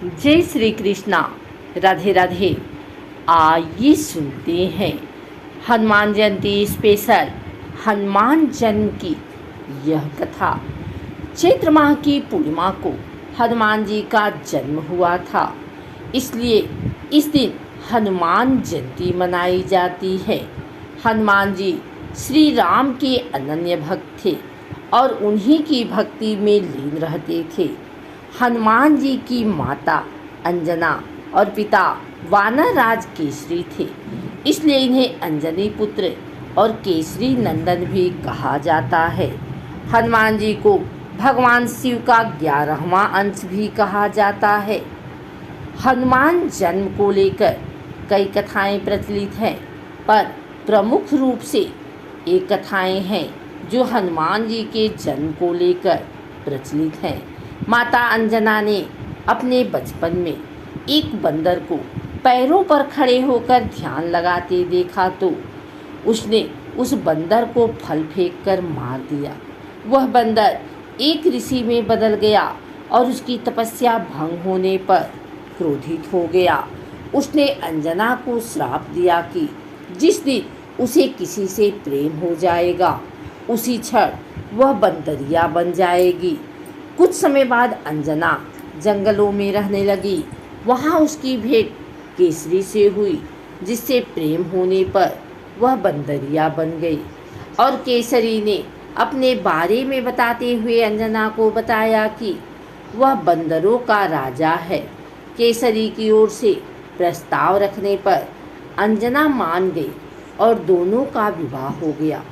जय श्री कृष्णा। राधे राधे। आइए सुनते हैं हनुमान जयंती स्पेशल हनुमान जन्म की यह कथा। चैत्र माह की पूर्णिमा को हनुमान जी का जन्म हुआ था, इसलिए इस दिन हनुमान जयंती मनाई जाती है। हनुमान जी श्री राम के अनन्य भक्त थे और उन्हीं की भक्ति में लीन रहते थे। हनुमान जी की माता अंजना और पिता वानर राज केसरी थे, इसलिए इन्हें अंजनी पुत्र और केसरी नंदन भी कहा जाता है। हनुमान जी को भगवान शिव का 11वां अंश भी कहा जाता है। हनुमान जन्म को लेकर कई कथाएं प्रचलित हैं, पर प्रमुख रूप से एक कथाएं हैं जो हनुमान जी के जन्म को लेकर प्रचलित हैं। माता अंजना ने अपने बचपन में एक बंदर को पैरों पर खड़े होकर ध्यान लगाते देखा तो उसने उस बंदर को फल फेंक कर मार दिया। वह बंदर एक ऋषि में बदल गया और उसकी तपस्या भंग होने पर क्रोधित हो गया। उसने अंजना को श्राप दिया कि जिस दिन उसे किसी से प्रेम हो जाएगा उसी क्षण वह बंदरिया बन जाएगी। कुछ समय बाद अंजना जंगलों में रहने लगी। वहाँ उसकी भेंट केसरी से हुई, जिससे प्रेम होने पर वह बंदरिया बन गई और केसरी ने अपने बारे में बताते हुए अंजना को बताया कि वह बंदरों का राजा है। केसरी की ओर से प्रस्ताव रखने पर अंजना मान गई और दोनों का विवाह हो गया।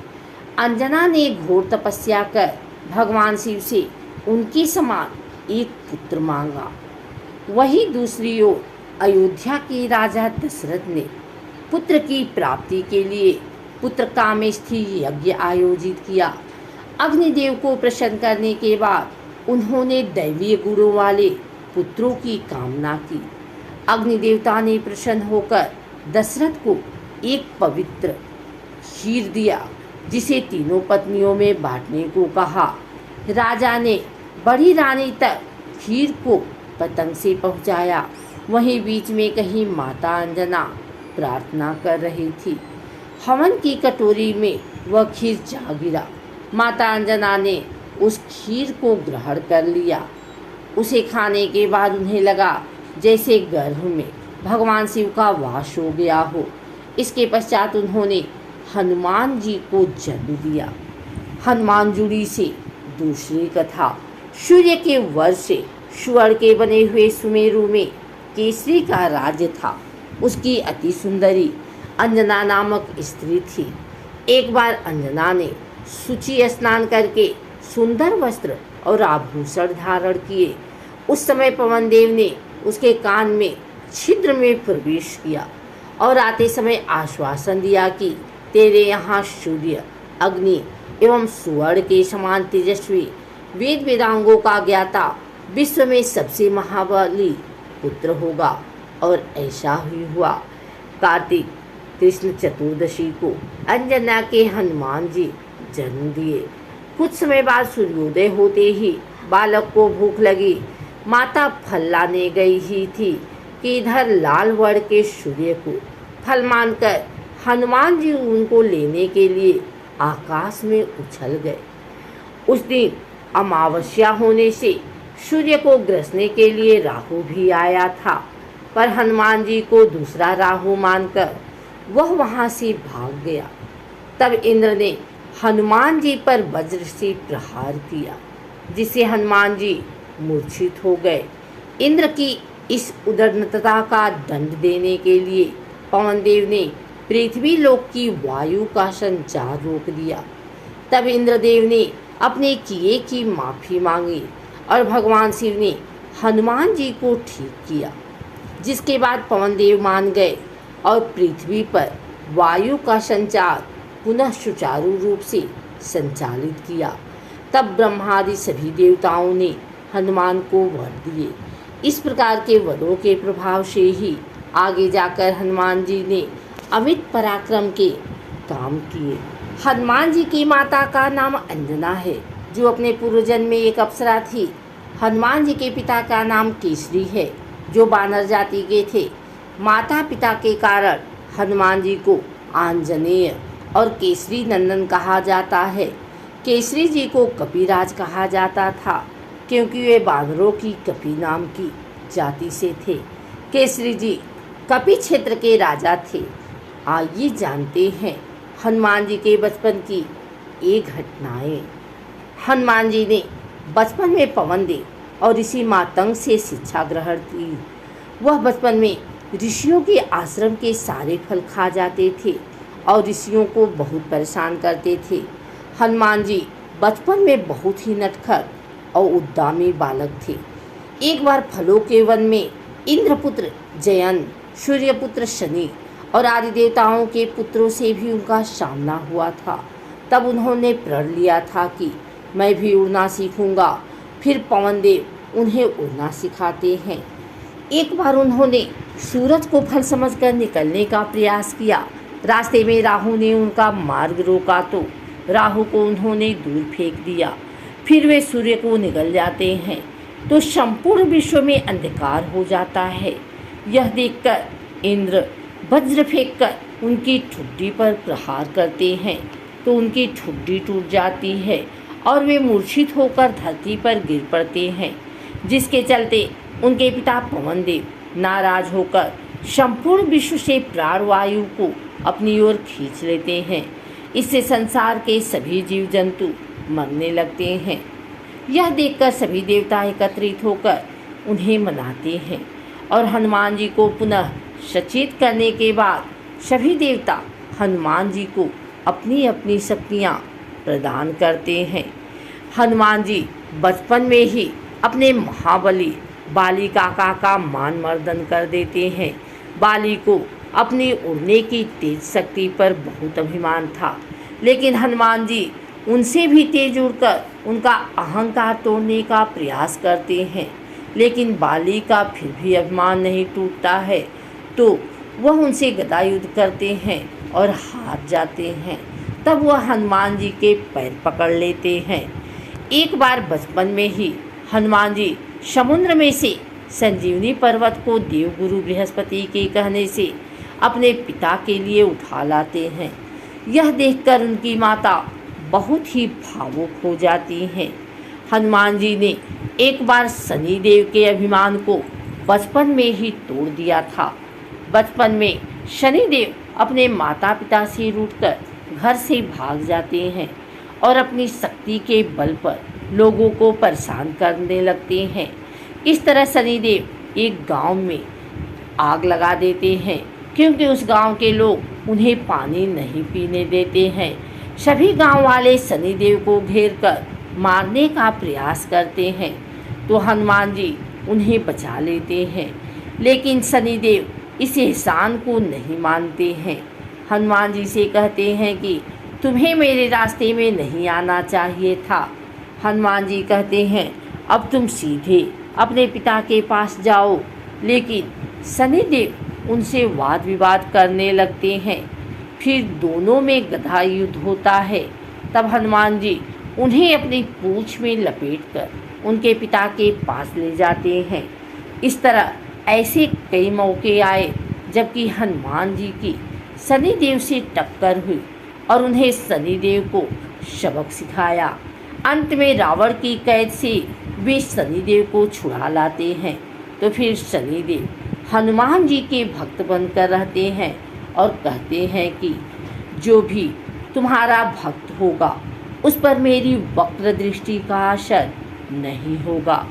अंजना ने घोर तपस्या कर भगवान शिव से उनके समान एक पुत्र मांगा। वहीं दूसरी ओर अयोध्या के राजा दशरथ ने पुत्र की प्राप्ति के लिए पुत्र कामेष्ठी यज्ञ आयोजित किया। अग्निदेव को प्रसन्न करने के बाद उन्होंने दैवीय गुणों वाले पुत्रों की कामना की। अग्निदेवता ने प्रसन्न होकर दशरथ को एक पवित्र खीर दिया, जिसे तीनों पत्नियों में बांटने को कहा। राजा ने बड़ी रानी तक खीर को पतंग से पहुंचाया। वहीं बीच में कहीं माता अंजना प्रार्थना कर रही थी। हवन की कटोरी में वह खीर जा गिरा। माता अंजना ने उस खीर को ग्रहण कर लिया। उसे खाने के बाद उन्हें लगा जैसे गर्भ में भगवान शिव का वास हो गया हो। इसके पश्चात उन्होंने हनुमान जी को जन्म दिया। हनुमान जुड़ी से दूसरी कथा। सूर्य के वश से स्वर्ण के बने हुए सुमेरु में केसरी का राज्य था। उसकी अति सुंदरी अंजना नामक स्त्री थी। एक बार अंजना ने शुचि स्नान करके सुंदर वस्त्र और आभूषण धारण किए। उस समय पवनदेव ने उसके कान में छिद्र में प्रवेश किया और आते समय आश्वासन दिया कि तेरे यहाँ सूर्य, अग्नि एवं स्वर्ण के समान तेजस्वी, वेद वेदांगों का ज्ञाता, विश्व में सबसे महाबली पुत्र होगा। और ऐसा ही हुआ। कार्तिक कृष्ण चतुर्दशी को अंजना के हनुमान जी जन्म दिए। कुछ समय बाद सूर्योदय होते ही बालक को भूख लगी। माता फल लाने गई ही थी कि इधर लाल वर्ण के सूर्य को फल मानकर हनुमान जी उनको लेने के लिए आकाश में उछल गए। उस दिन अमावस्या होने से सूर्य को ग्रसने के लिए राहु भी आया था, पर हनुमान जी को दूसरा राहु मानकर वह वहां से भाग गया। तब इंद्र ने हनुमान जी पर वज्र से प्रहार किया, जिससे हनुमान जी मूर्छित हो गए। इंद्र की इस उद्दंडता का दंड देने के लिए पवनदेव ने पृथ्वी लोक की वायु का संचार रोक दिया। तब इंद्रदेव ने अपने किए की माफ़ी मांगी और भगवान शिव ने हनुमान जी को ठीक किया, जिसके बाद पवनदेव मान गए और पृथ्वी पर वायु का संचार पुनः सुचारू रूप से संचालित किया। तब ब्रह्मादि सभी देवताओं ने हनुमान को वर दिए। इस प्रकार के वरों के प्रभाव से ही आगे जाकर हनुमान जी ने अमित पराक्रम के काम किए। हनुमान जी की माता का नाम अंजना है, जो अपने पूर्व जन्म में एक अप्सरा थी। हनुमान जी के पिता का नाम केसरी है, जो वानर जाति के थे। माता पिता के कारण हनुमान जी को आंजनेय और केसरी नंदन कहा जाता है। केसरी जी को कपिराज कहा जाता था क्योंकि वे बानरों की कपि नाम की जाति से थे। केसरी जी कपि क्षेत्र के राजा थे। आइए जानते हैं हनुमान जी के बचपन की एक घटनाएं। हनुमान जी ने बचपन में पवन देव और ऋषि मातंग से शिक्षा ग्रहण की। वह बचपन में ऋषियों के आश्रम के सारे फल खा जाते थे और ऋषियों को बहुत परेशान करते थे। हनुमान जी बचपन में बहुत ही नटखट और उद्दामी बालक थे। एक बार फलों के वन में इंद्रपुत्र जयंत, सूर्यपुत्र शनि और आदि देवताओं के पुत्रों से भी उनका सामना हुआ था। तब उन्होंने प्रण लिया था कि मैं भी उड़ना सीखूंगा। फिर पवन देव उन्हें उड़ना सिखाते हैं। एक बार उन्होंने सूरज को फल समझकर निकलने का प्रयास किया। रास्ते में राहु ने उनका मार्ग रोका तो राहु को उन्होंने दूर फेंक दिया। फिर वे सूर्य को निगल जाते हैं तो संपूर्ण विश्व में अंधकार हो जाता है। यह देखकर इंद्र वज्र फेंककर उनकी ठुड्डी पर प्रहार करते हैं तो उनकी ठुड्डी टूट जाती है और वे मूर्छित होकर धरती पर गिर पड़ते हैं, जिसके चलते उनके पिता पवन देव नाराज होकर संपूर्ण विश्व से प्राणवायु को अपनी ओर खींच लेते हैं। इससे संसार के सभी जीव जंतु मरने लगते हैं। यह देखकर सभी देवता एकत्रित होकर उन्हें मनाते हैं और हनुमान जी को पुनः सचेत करने के बाद सभी देवता हनुमान जी को अपनी अपनी शक्तियाँ प्रदान करते हैं। हनुमान जी बचपन में ही अपने महाबली बाली काका का मान मर्दन कर देते हैं। बाली को अपनी उड़ने की तेज शक्ति पर बहुत अभिमान था, लेकिन हनुमान जी उनसे भी तेज उड़कर उनका अहंकार तोड़ने का प्रयास करते हैं। लेकिन बाली का फिर भी अभिमान नहीं टूटता है तो वह उनसे गदा युद्ध करते हैं और हार जाते हैं। तब वह हनुमान जी के पैर पकड़ लेते हैं। एक बार बचपन में ही हनुमान जी समुद्र में से संजीवनी पर्वत को देवगुरु बृहस्पति के कहने से अपने पिता के लिए उठा लाते हैं। यह देखकर उनकी माता बहुत ही भावुक हो जाती हैं। हनुमान जी ने एक बार शनिदेव के अभिमान को बचपन में ही तोड़ दिया था। बचपन में शनिदेव अपने माता पिता से रूठकर घर से भाग जाते हैं और अपनी शक्ति के बल पर लोगों को परेशान करने लगते हैं। इस तरह शनिदेव एक गांव में आग लगा देते हैं क्योंकि उस गांव के लोग उन्हें पानी नहीं पीने देते हैं। सभी गांव वाले शनिदेव को घेर कर मारने का प्रयास करते हैं तो हनुमान जी उन्हें बचा लेते हैं, लेकिन शनिदेव इस एहसान को नहीं मानते हैं। हनुमान जी से कहते हैं कि तुम्हें मेरे रास्ते में नहीं आना चाहिए था। हनुमान जी कहते हैं अब तुम सीधे अपने पिता के पास जाओ, लेकिन शनिदेव उनसे वाद विवाद करने लगते हैं। फिर दोनों में गदा युद्ध होता है। तब हनुमान जी उन्हें अपनी पूंछ में लपेटकर उनके पिता के पास ले जाते हैं। इस तरह ऐसे कई मौके आए जबकि हनुमान जी की शनिदेव से टक्कर हुई और उन्हें शनिदेव को सबक सिखाया। अंत में रावण की कैद से वे शनिदेव को छुड़ा लाते हैं तो फिर शनिदेव हनुमान जी के भक्त बनकर रहते हैं और कहते हैं कि जो भी तुम्हारा भक्त होगा उस पर मेरी वक्र दृष्टि का असर नहीं होगा।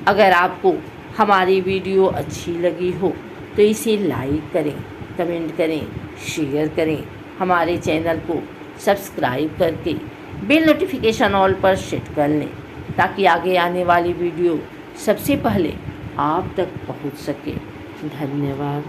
अगर आपको हमारी वीडियो अच्छी लगी हो तो इसे लाइक करें, कमेंट करें, शेयर करें। हमारे चैनल को सब्सक्राइब करके बेल नोटिफिकेशन ऑल पर सेट कर लें ताकि आगे आने वाली वीडियो सबसे पहले आप तक पहुंच सके। धन्यवाद।